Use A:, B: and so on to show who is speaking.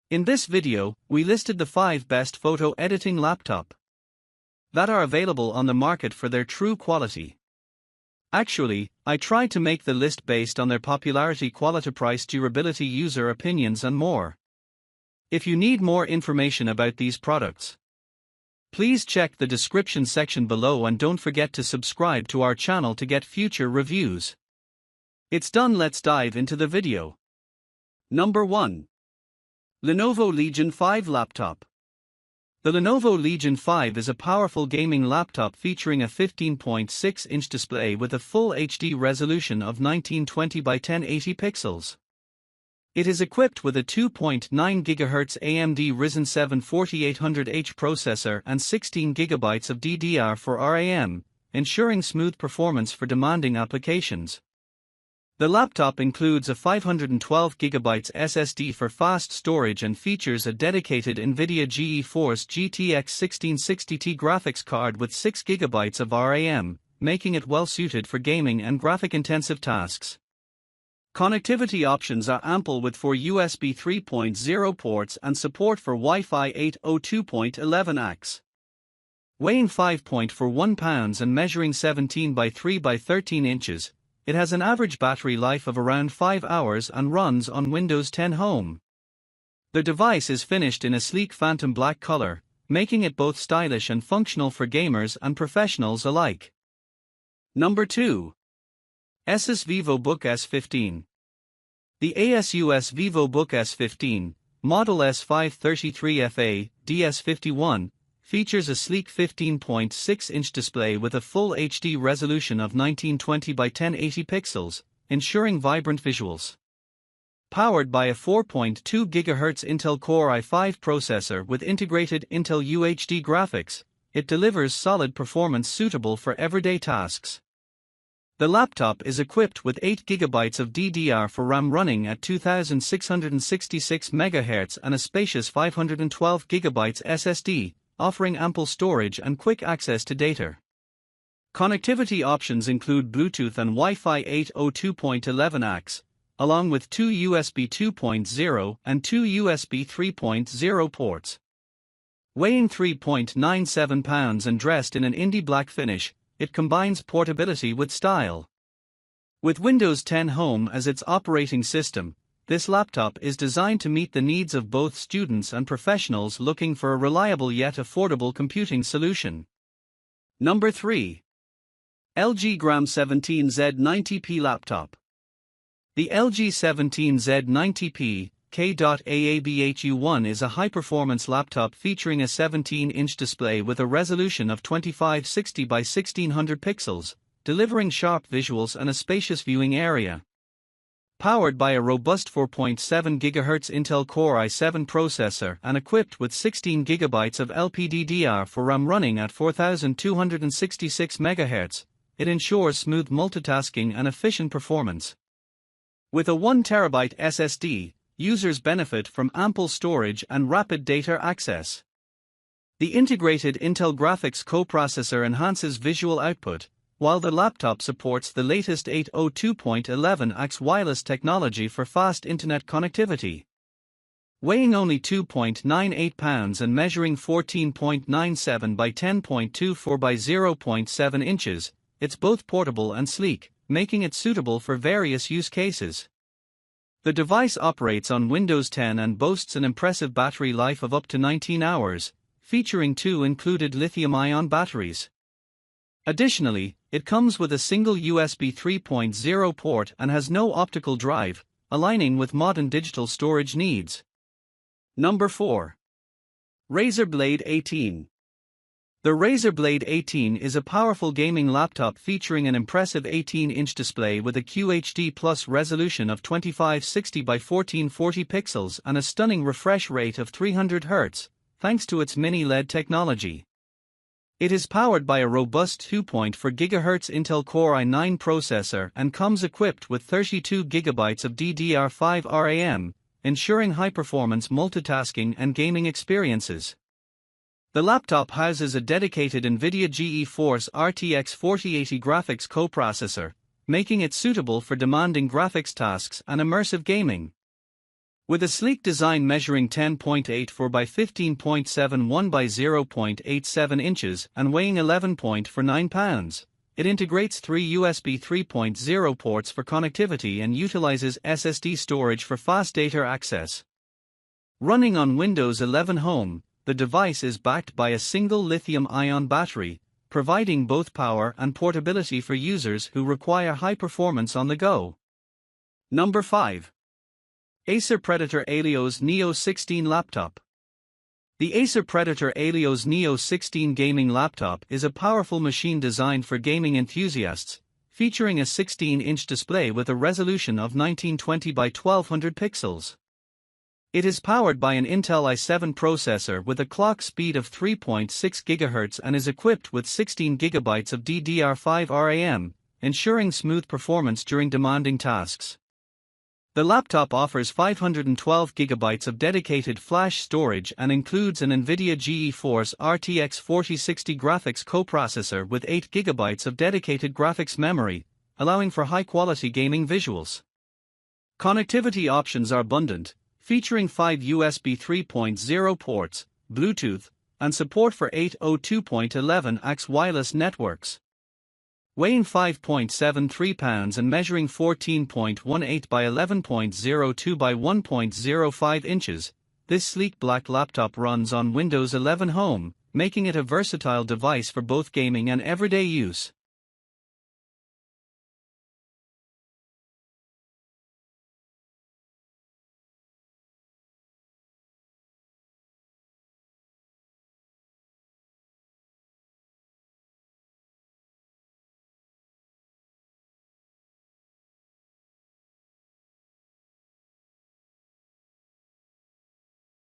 A: In this video, we listed the 5 best photo editing laptop that are available on the market for their true quality. Actually, I tried to make the list based on their popularity, quality, price, durability, user opinions and more. If you need more information about these products, please check the description section below and don't forget to subscribe to our channel to get future reviews. It's done, let's dive into the video. Number 1. Lenovo Legion 5 Laptop. The Lenovo Legion 5 is a powerful gaming laptop featuring a 15.6-inch display with a full HD resolution of 1920 by 1080 pixels. It is equipped with a 2.9 GHz AMD Ryzen 7 4800H processor and 16 GB of DDR4 RAM, ensuring smooth performance for demanding applications. The laptop includes a 512 GB SSD for fast storage and features a dedicated NVIDIA GeForce GTX 1660Ti graphics card with 6 GB of RAM, making it well suited for gaming and graphic-intensive tasks. Connectivity options are ample with 4 USB 3.0 ports and support for Wi-Fi 802.11ax. Weighing 5.41 pounds and measuring 17 by 3 by 13 inches, it has an average battery life of around 5 hours and runs on Windows 10 Home. The device is finished in a sleek phantom black color, making it both stylish and functional for gamers and professionals alike. Number 2. ASUS VivoBook S15. The ASUS VivoBook S15, model S533FA, DS51, features a sleek 15.6-inch display with a full HD resolution of 1920 by 1080 pixels, ensuring vibrant visuals. Powered by a 4.2 GHz Intel Core i5 processor with integrated Intel UHD graphics, it delivers solid performance suitable for everyday tasks. The laptop is equipped with 8 GB of DDR4 RAM running at 2666 MHz and a spacious 512 GB SSD, offering ample storage and quick access to data. Connectivity options include Bluetooth and Wi-Fi 802.11ax, along with 2 USB 2.0 and 2 USB 3.0 ports. Weighing 3.97 pounds and dressed in an indie black finish, it combines portability with style. With Windows 10 Home as its operating system, this laptop is designed to meet the needs of both students and professionals looking for a reliable yet affordable computing solution. Number 3. LG Gram 17Z90p Laptop. The LG 17Z90p K.AABHU1 is a high-performance laptop featuring a 17-inch display with a resolution of 2560 by 1600 pixels, delivering sharp visuals and a spacious viewing area. Powered by a robust 4.7 GHz Intel Core i7 processor and equipped with 16 GB of LPDDR4 RAM running at 4266 MHz, it ensures smooth multitasking and efficient performance. With a 1 TB SSD, users benefit from ample storage and rapid data access. The integrated Intel graphics coprocessor enhances visual output, while the laptop supports the latest 802.11ax wireless technology for fast internet connectivity. Weighing only 2.98 pounds and measuring 14.97 by 10.24 by 0.7 inches, it's both portable and sleek, making it suitable for various use cases. The device operates on Windows 10 and boasts an impressive battery life of up to 19 hours, featuring 2 included lithium-ion batteries. Additionally, it comes with a single USB 3.0 port and has no optical drive, aligning with modern digital storage needs. Number 4. Razer Blade 18. The Razer Blade 18 is a powerful gaming laptop featuring an impressive 18-inch display with a QHD Plus resolution of 2560 by 1440 pixels and a stunning refresh rate of 300 Hz, thanks to its mini LED technology. It is powered by a robust 2.4 GHz Intel Core i9 processor and comes equipped with 32 GB of DDR5 RAM, ensuring high-performance multitasking and gaming experiences. The laptop houses a dedicated NVIDIA GeForce RTX 4080 graphics coprocessor, making it suitable for demanding graphics tasks and immersive gaming. With a sleek design measuring 10.84 by 15.71 by 0.87 inches and weighing 11.49 pounds, it integrates 3 USB 3.0 ports for connectivity and utilizes SSD storage for fast data access. Running on Windows 11 Home, the device is backed by a single lithium-ion battery, providing both power and portability for users who require high performance on the go. Number 5. Acer Predator Helios Neo 16 Laptop. The Acer Predator Helios Neo 16 gaming laptop is a powerful machine designed for gaming enthusiasts, featuring a 16-inch display with a resolution of 1920 by 1200 pixels. It is powered by an Intel i7 processor with a clock speed of 3.6 GHz and is equipped with 16 GB of DDR5 RAM, ensuring smooth performance during demanding tasks. The laptop offers 512 GB of dedicated flash storage and includes an NVIDIA GeForce RTX 4060 graphics coprocessor with 8 GB of dedicated graphics memory, allowing for high-quality gaming visuals. Connectivity options are abundant, featuring 5 USB 3.0 ports, Bluetooth, and support for 802.11ax wireless networks. Weighing 5.73 pounds and measuring 14.18 by 11.02 by 1.05 inches, this sleek black laptop runs on Windows 11 Home, making it a versatile device for both gaming and everyday use.